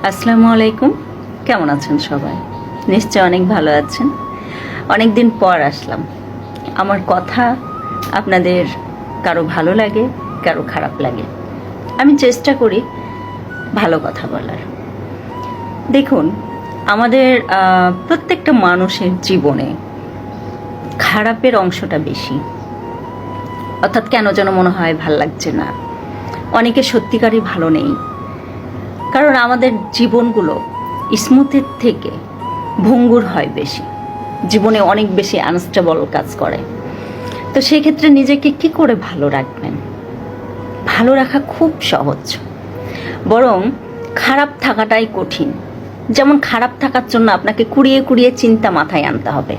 আসসালামু আলাইকুম। কেমন আছেন সবাই? নিশ্চয় অনেক ভালো আছেন। অনেক দিন পর আসলাম। আমার কথা আপনাদের কারো ভালো লাগে, কারো খারাপ লাগে। আমি চেষ্টা করি ভালো কথা বলার। দেখুন, আমাদের প্রত্যেকটা মানুষের জীবনে খারাপের অংশটা বেশি। অর্থাৎ কেন যেন মনে হয় ভাল লাগছে না, অনেকে সত্যিকারই ভালো নেই। কারণ আমাদের জীবনগুলো স্মুথের থেকে ভঙ্গুর হয় বেশি, জীবনে অনেক বেশি আনস্টেবল কাজ করে। তো সেই ক্ষেত্রে নিজেকে কি করে ভালো রাখবেন? ভালো রাখা খুব সহজ, বরং খারাপ থাকাটাই কঠিন। যেমন খারাপ থাকার জন্য আপনাকে কুড়িয়ে কুড়িয়ে চিন্তা মাথায় আনতে হবে।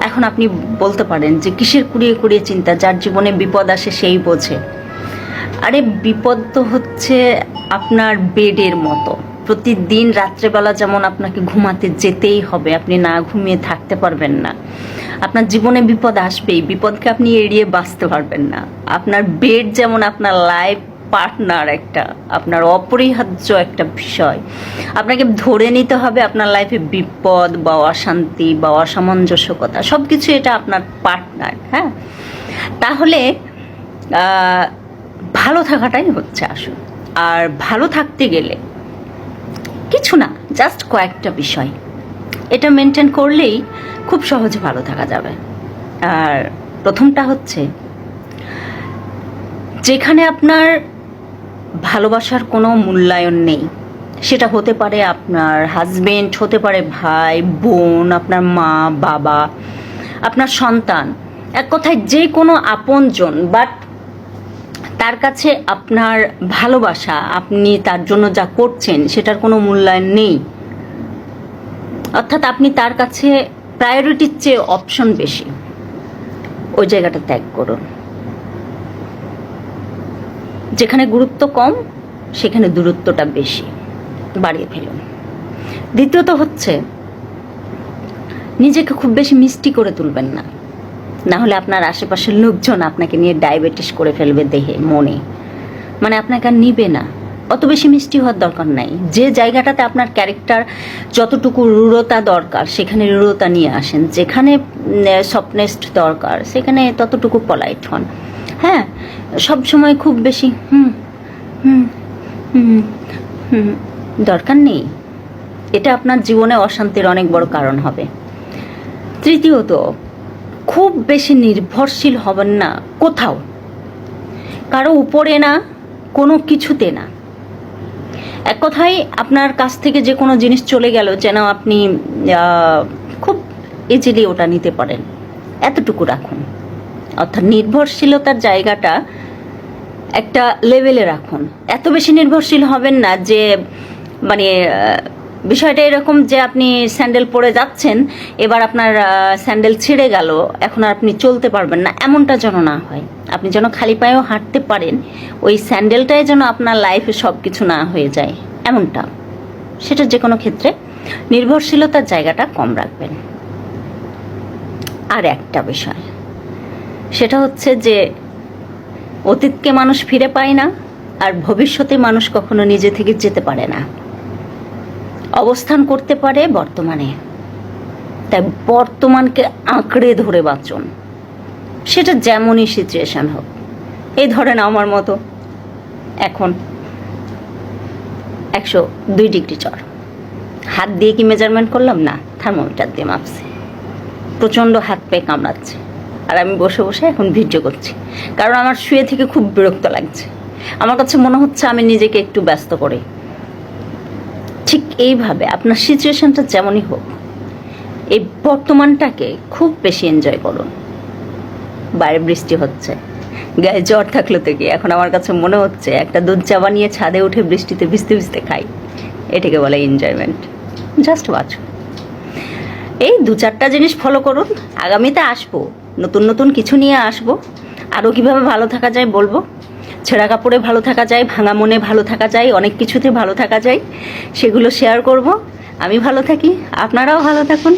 এখন আপনি বলতে পারেন যে কিসের কুড়িয়ে কুড়িয়ে চিন্তা? যার জীবনে বিপদ আসে সেই বোঝে। আরে বিপদ তো হচ্ছে আপনার বেডের মতো। প্রতিদিন রাত্রেবেলা যেমন আপনাকে ঘুমাতে যেতেই হবে, আপনি না ঘুমিয়ে থাকতে পারবেন না। আপনার জীবনে বিপদ আসবেই, বিপদকে আপনি এড়িয়ে বাঁচতে পারবেন না। আপনার বেড যেমন আপনার লাইফ পার্টনার, একটা আপনার অপরিহার্য একটা বিষয়। আপনাকে ধরে নিতে হবে আপনার লাইফে বিপদ বা অশান্তি বা অসামঞ্জস্যকতা সব কিছু, এটা আপনার পার্টনার। হ্যাঁ, তাহলে ভালো থাকাটাই হচ্ছে আসল। আর ভালো থাকতে গেলে কিছু না, জাস্ট কয়েকটা বিষয়, এটা মেনটেন করলেই খুব সহজে ভালো থাকা যাবে। আর প্রথমটা হচ্ছে, যেখানে আপনার ভালোবাসার কোনো মূল্যায়ন নেই, সেটা হতে পারে আপনার হাজবেন্ড, হতে পারে ভাই বোন, আপনার মা বাবা, আপনার সন্তান, এক কথায় যে কোনো আপনজন, বাট তার কাছে আপনার ভালোবাসা, আপনি তার জন্য যা করছেন সেটার কোনো মূল্যায়ন নেই। অর্থাৎ আপনি তার কাছে প্রায়োরিটির চেয়ে অপশন বেশি, ওই জায়গাটা ত্যাগ করুন। যেখানে গুরুত্ব কম সেখানে দূরত্বটা বেশি, বাড়িয়ে ফেলুন। দ্বিতীয়ত হচ্ছে, নিজেকে খুব বেশি মিষ্টি করে তুলবেন না, না হলে আপনার আশেপাশের লোকজন আপনাকে নিয়ে ডায়াবেটিস করে ফেলবে দেহে মনে, মানে আপনাকে আর নিবে না। অত বেশি মিষ্টি হওয়ার দরকার নাই। যে জায়গাটাতে আপনার ক্যারেক্টার যতটুকু রূঢ়তা দরকার সেখানে রূঢ়তা নিয়ে আসেন, যেখানে সফটনেস দরকার সেখানে ততটুকু পলাইট হন। হ্যাঁ, সব সময় খুব বেশি হুম হুম হুম হুম দরকার নেই। এটা আপনার জীবনে অশান্তির অনেক বড় কারণ হবে। তৃতীয়ত, খুব বেশি নির্ভরশীল হবেন না কোথাও, কারো উপরে না, কোনো কিছুতে না। এক কথায় আপনার কাছ থেকে যে কোনো জিনিস চলে গেল, যেন আপনি খুব ইজিলি ওটা নিতে পারেন, এতটুকু রাখুন। অর্থাৎ নির্ভরশীলতার জায়গাটা একটা লেভেলে রাখুন। এত বেশি নির্ভরশীল হবেন না যে মানে বিষয়টা এরকম যে আপনি স্যান্ডেল পরে যাচ্ছেন, এবার আপনার স্যান্ডেল ছিঁড়ে গেল, এখন আর আপনি চলতে পারবেন না, এমনটা যেন না হয়। আপনি যেন খালি পায়েও হাঁটতে পারেন, ওই স্যান্ডেলটাই যেন আপনার লাইফে সব কিছু না হয়ে যায়, এমনটা। সেটা যে কোনো ক্ষেত্রে নির্ভরশীলতার জায়গাটা কম রাখবেন। আর একটা বিষয়, সেটা হচ্ছে যে অতীতকে মানুষ ফিরে পায় না, আর ভবিষ্যতে মানুষ কখনো নিজে থেকে যেতে পারে না, অবস্থান করতে পারে বর্তমানে। তাই বর্তমানকে আঁকড়ে ধরে বাঁচুন, সেটা যেমনই সিচুয়েশন হোক। এই ধরেন আমার মতো এখন 102 ডিগ্রি জ্বর, হাত দিয়ে কি মেজারমেন্ট করলাম? না, থার্মোমিটার দিয়ে মাপছি। প্রচণ্ড হাত পায়ে কামড়াচ্ছে, আর আমি বসে বসে এখন ভিডিও করছি, কারণ আমার শুয়ে থেকে খুব বিরক্ত লাগছে। আমার কাছে মনে হচ্ছে আমি নিজেকে একটু ব্যস্ত করি। ঠিক এইভাবে আপনার সিচুয়েশনটা যেমনই হোক, এই বর্তমানটাকে খুব বেশি এনজয় করুন। বাইরে বৃষ্টি হচ্ছে, গায়ে জ্বর থাকলো তো কি, এখন আমার কাছে মনে হচ্ছে একটা দুধ চা বানিয়ে ছাদে উঠে বৃষ্টিতে ভিজতে ভিজতে খাই, এটাকে বলে এনজয়মেন্ট। Just watch. এই 2-4টা জিনিস ফলো করুন। আগামীতে আসবো, নতুন নতুন কিছু নিয়ে আসবো। আরও কীভাবে ভালো থাকা যায় বলবো। ছেঁড়া কাপড়ে ভালো থাকা যায়, ভাঙা মনে ভালো থাকা যায়, অনেক কিছুতে ভালো থাকা যায়, সেগুলো শেয়ার করব। আমি ভালো থাকি, আপনারাও ভালো থাকুন।